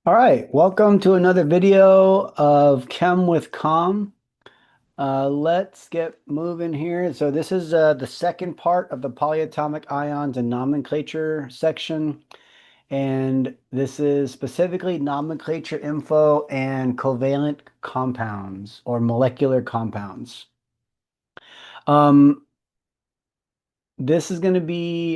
All right, welcome to another video of Chem with Com. Let's get moving here. So this is the second part of the polyatomic ions and nomenclature section. And this is specifically nomenclature info and covalent compounds or molecular compounds. Um, this is going to be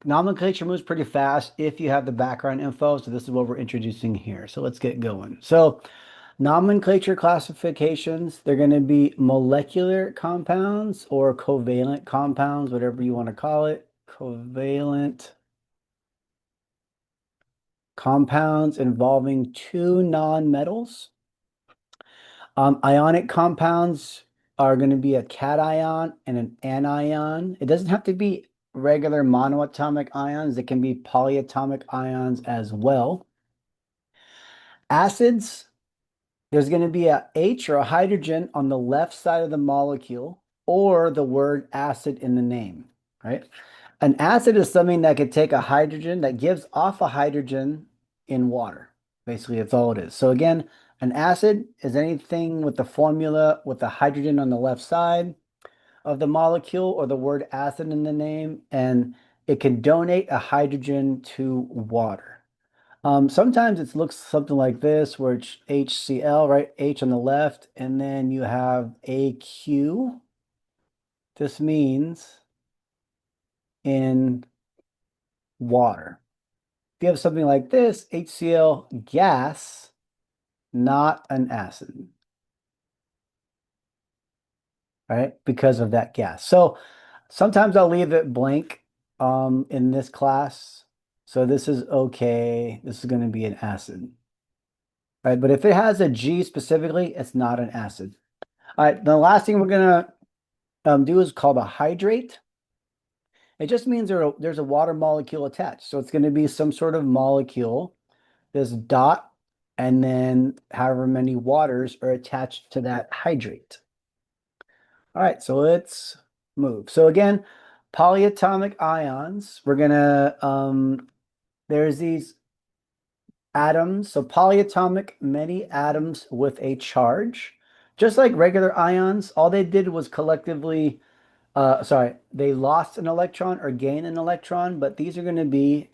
nomenclature moves pretty fast if you have the background info. So this is what we're introducing here. So let's get going. So nomenclature classifications, they're going to be molecular compounds or covalent compounds, whatever you want to call it. Covalent compounds involving two nonmetals. Ionic compounds are going to be a cation and an anion. It doesn't have to be regular monoatomic ions. It can be polyatomic ions as well. Acids, there's going to be a H or a hydrogen on the left side of the molecule or the word acid in the name, right? An acid is something that could take a hydrogen that gives off a hydrogen in water. Basically, that's all it is. So again, an acid is anything with the formula with the hydrogen on the left side of the molecule or the word acid in the name, and it can donate a hydrogen to water. Sometimes it looks something like this, where it's HCl, right? H on the left, and then you have AQ. This means in water. If you have something like this, HCl gas, not an acid, right? Because of that gas. So sometimes I'll leave it blank in this class. So this is okay. This is going to be an acid, right? But if it has a G specifically, it's not an acid. All right, the last thing we're going to do is called a hydrate. It just means there's a water molecule attached. So it's going to be some sort of molecule, this dot, and then however many waters are attached to that hydrate. All right, so let's move. So again, polyatomic ions, we're going to, there's these atoms. So polyatomic, many atoms with a charge. Just like regular ions, all they did was collectively they lost an electron or gained an electron, but these are going to be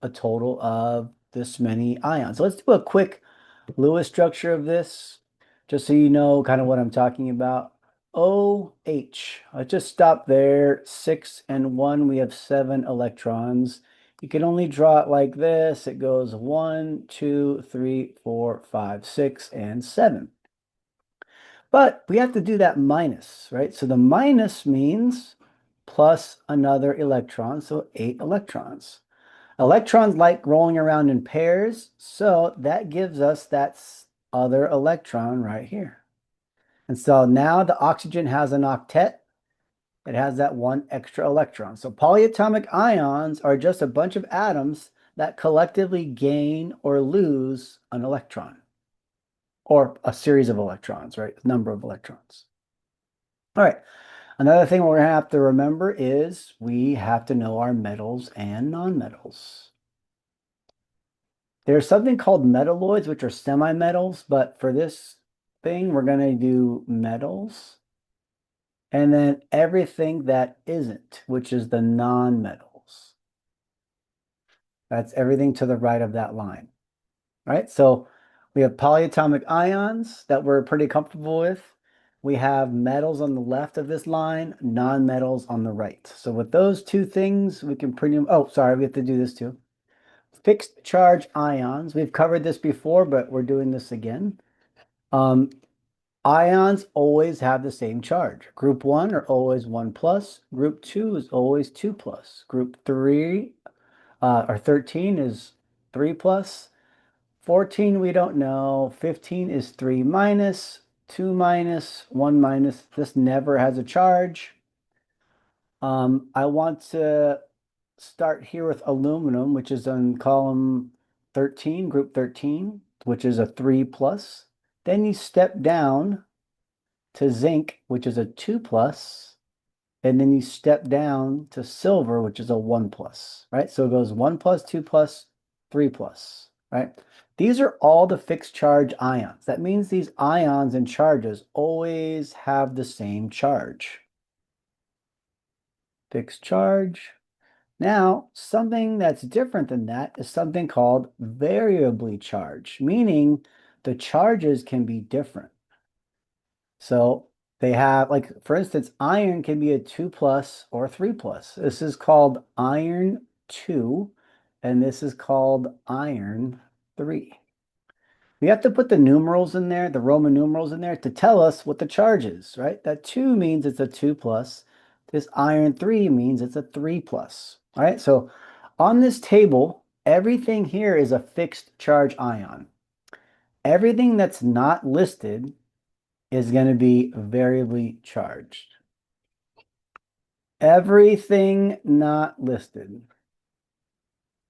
a total of this many ions. So let's do a quick Lewis structure of this, just so you know kind of what I'm talking about. OH. Let's just stop there. 6 and 1, we have 7 electrons. You can only draw it like this. It goes 1, 2, 3, 4, 5, 6, and 7. But we have to do that minus, right? So the minus means plus another electron, so 8 electrons. Electrons like rolling around in pairs, so that gives us that other electron right here. And so now the oxygen has an octet. It has that one extra electron. So polyatomic ions are just a bunch of atoms that collectively gain or lose an electron, or a series of electrons, right? A number of electrons. All right. Another thing we're going to have to remember is we have to know our metals and nonmetals. There's something called metalloids, which are semi-metals, but for this thing, we're going to do metals and then everything that isn't, which is the nonmetals. That's everything to the right of that line. All right, so we have polyatomic ions that we're pretty comfortable with. We have metals on the left of this line, nonmetals on the right. So with those two things, we can pretty, oh, sorry, we have to do this too. Fixed charge ions. We've covered this before, but we're doing this again. Ions always have the same charge. Group 1 are always 1 plus. Group 2 is always 2 plus. Group 3 or 13 is 3 plus. 14 we don't know. 15 is 3 minus, 2 minus, 1 minus. This never has a charge. I want to start here with aluminum, which is on column 13, group 13, which is a 3 plus. Then you step down to zinc, which is a 2 plus, and then you step down to silver, which is a 1 plus, right? So it goes 1 plus, 2 plus, 3 plus, right? These are all the fixed charge ions. That means these ions and charges always have the same charge. Fixed charge. Now, something that's different than that is something called variably charged, meaning the charges can be different. So they have, like, for instance, iron can be a 2 plus or a 3 plus. This is called iron 2, and this is called iron 3. We have to put the numerals in there, the Roman numerals in there, to tell us what the charge is, right? That 2 means it's a 2 plus. This iron 3 means it's a 3 plus. All right, so on this table, everything here is a fixed charge ion. Everything that's not listed is going to be variably charged. Everything not listed.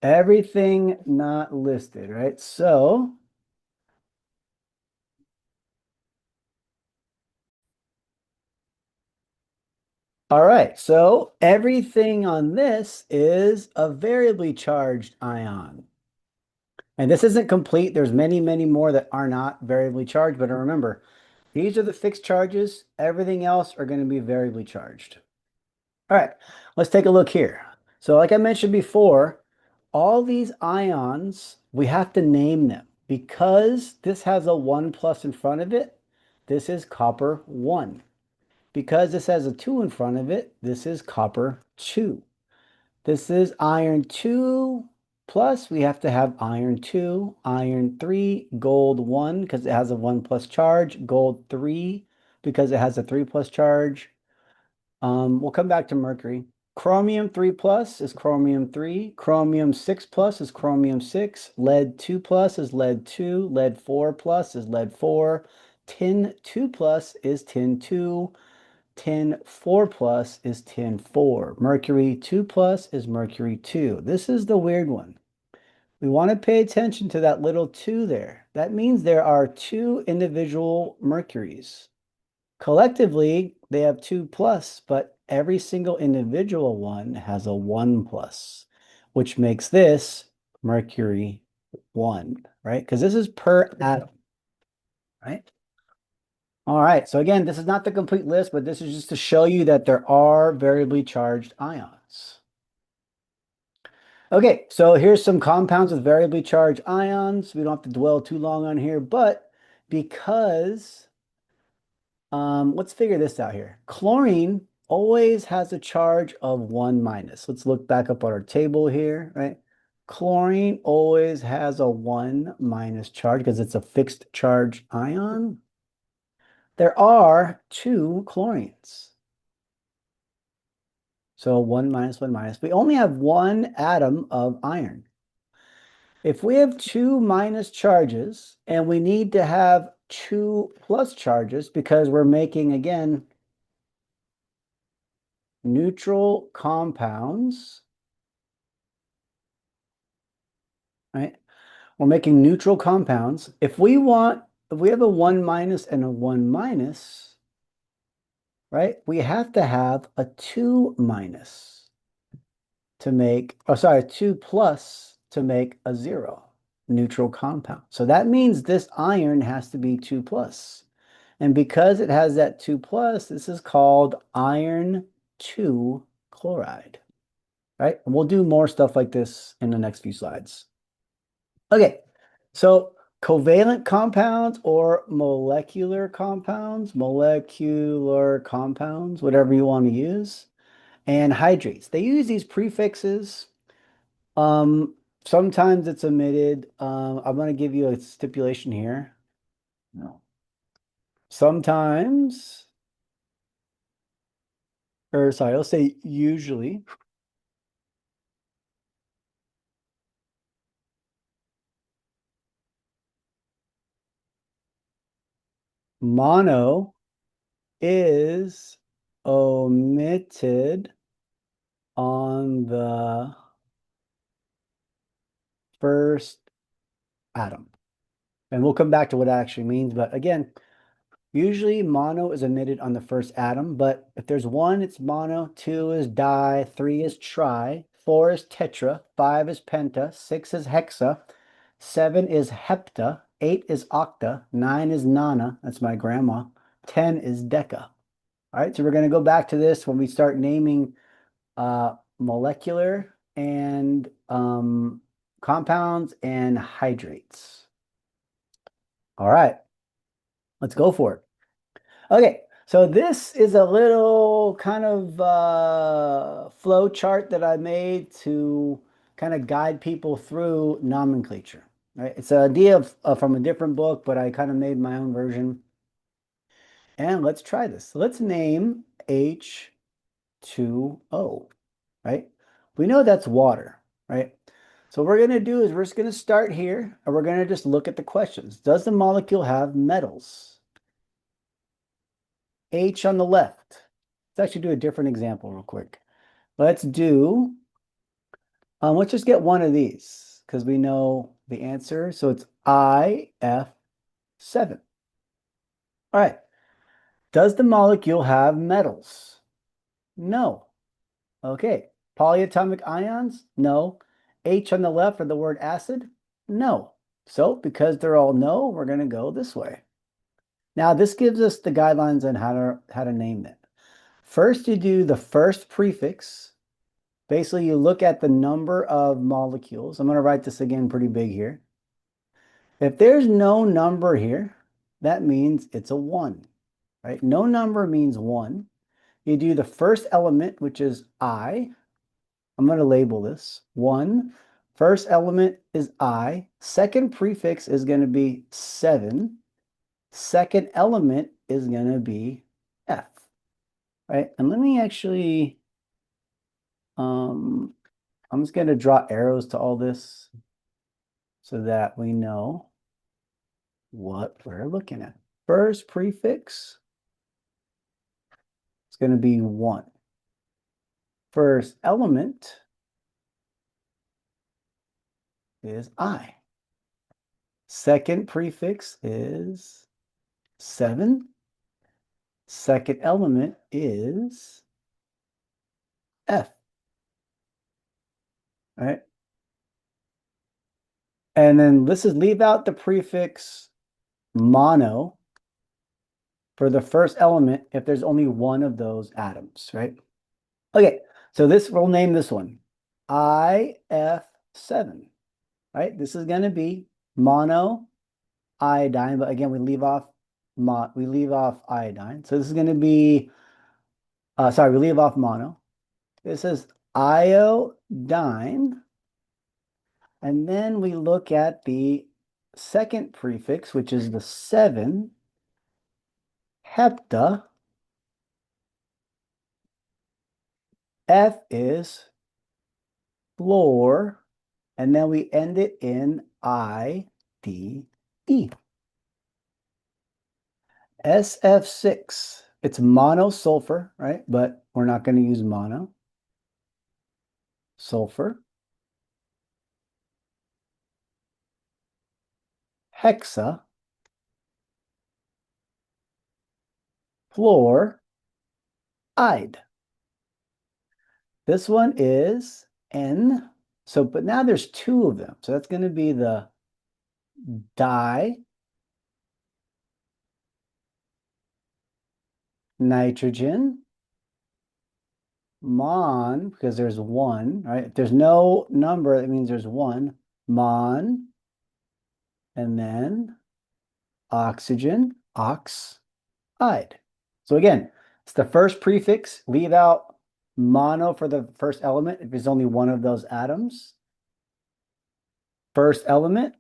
Everything not listed, right? So, all right, so everything on this is a variably charged ion. And this isn't complete. There's many, many more that are not variably charged, but remember, these are the fixed charges. Everything else are going to be variably charged. All right, let's take a look here. So like I mentioned before, all these ions, we have to name them because this has a 1 plus in front of it. This is copper 1. Because this has a 2 in front of it, this is copper 2. This is iron 2 plus, we have to have iron 2, iron 3, gold 1 because it has a 1 plus charge, gold 3 because it has a 3 plus charge. We'll come back to mercury. Chromium 3 plus is chromium 3. Chromium 6 plus is chromium 6. Lead 2 plus is lead 2. Lead 4 plus is lead 4. Tin 2 plus is tin 2. Tin 4 plus is tin 4. Mercury 2 plus is mercury 2. This is the weird one. We want to pay attention to that little 2 there. That means there are 2 individual mercuries. Collectively, they have 2 plus, but every single individual one has a 1 plus, which makes this mercury 1, right? Because this is per atom, right? All right, so again, this is not the complete list, but this is just to show you that there are variably charged ions. Okay, so here's some compounds with variably charged ions. We don't have to dwell too long on here, but because let's figure this out here. Chlorine always has a charge of 1 minus. Let's look back up on our table here, right? Chlorine always has a 1 minus charge because it's a fixed charge ion. There are 2 chlorines. So 1 minus, 1 minus. We only have 1 atom of iron. If we have 2 minus charges and we need to have 2 plus charges because we're making, again, neutral compounds, right? We're making neutral compounds. If we have a 1 minus and a 1 minus, right? We have to have a 2 minus to make, oh, sorry, 2 plus to make a 0 neutral compound. So that means this iron has to be 2 plus. And because it has that 2 plus, this is called iron 2 chloride, right? And we'll do more stuff like this in the next few slides. Okay, so covalent compounds or molecular compounds, whatever you want to use, and hydrates. They use these prefixes. Um, Sometimes it's omitted. I'm going to give you a stipulation here. No. Sometimes, or sorry, I'll say usually. Mono is omitted on the first atom. And we'll come back to what that actually means. But again, Usually mono is omitted on the first atom, but if there's one, it's mono, two is di, three is tri, four is tetra, five is penta, six is hexa, seven is hepta, eight is octa, nine is nona, that's my grandma, 10 is deca. All right, so we're going to go back to this when we start naming molecular and compounds and hydrates. All right, let's go for it. Okay, so this is a little kind of flow chart that I made to kind of guide people through nomenclature. Right? It's an idea from a different book, but I kind of made my own version. And let's try this. So let's name H2O, right? We know that's water, right? So what we're going to do is we're just going to start here and we're going to just look at the questions. Does the molecule have metals? H on the left. Let's actually do a different example real quick. Let's just get one of these because we know the answer. So it's IF7. All right. Does the molecule have metals? No. Okay. Polyatomic ions? No. H on the left for the word acid? No. So because they're all no, we're going to go this way. Now this gives us the guidelines on how to name it. First, you do the first prefix. Basically, you look at the number of molecules. I'm going to write this again pretty big here. If there's no number here, that means it's a 1, right? No number means 1. You do the first element, which is I. I'm going to label this 1. First element is I. Second prefix is going to be 7. Second element is going to be F, right? And let me actually, I'm just going to draw arrows to all this so that we know what we're looking at. First prefix is going to be 1. First element is I. Second prefix is 7. Second element is F. All right. And then let's just leave out the prefix mono for the first element if there's only one of those atoms, right? Okay, so we'll name this one IF7, right? This is going to be mono iodine, but again, we leave off iodine. So this is going to be, we leave off mono. This is iodine. And then we look at the second prefix, which is the 7, hepta. F is fluor, and then we end it in IDE. SF6, it's monosulfur, right? But we're not going to use mono. Sulfur. Hexa. Fluoride. This one is N. So, but now there's 2 of them. So that's going to be the di nitrogen mon, because there's 1, right? If there's no number, that means there's 1. Mon, and then oxygen, oxide. So again, it's the first prefix. Leave out mono for the first element if there's only one of those atoms. First element,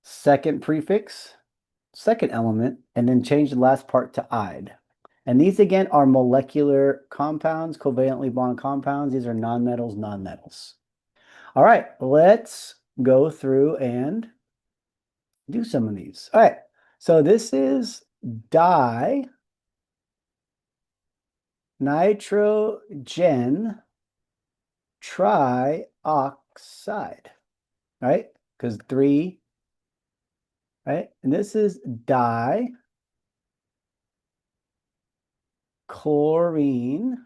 second prefix, second element, and then change the last part to ide. And these again are molecular compounds, covalently bond compounds. These are nonmetals, nonmetals. All right, let's go through and do some of these. All right, so this is nitrogen trioxide, right? Because 3, right? And this is chlorine.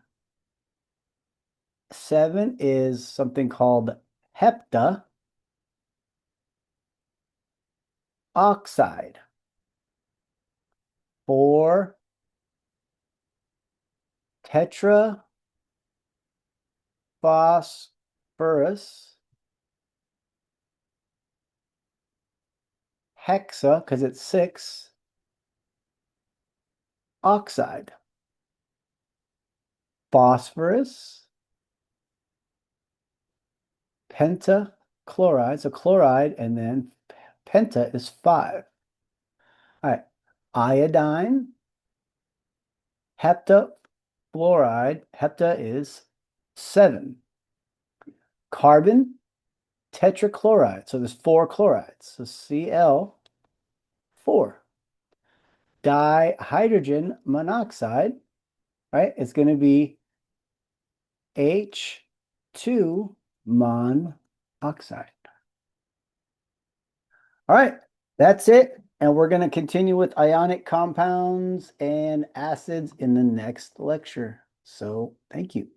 7 is something called hepta oxide. 4, tetraphosphorus. Hexa, because it's 6, oxide. Phosphorus, pentachloride, so chloride, and then penta is 5. All right, iodine, heptafluoride, hepta is 7. Carbon, tetrachloride, so there's 4 chlorides, so Cl4. Dihydrogen monoxide, right? It's going to be H2 monoxide. All right, that's it. And we're going to continue with ionic compounds and acids in the next lecture. So thank you.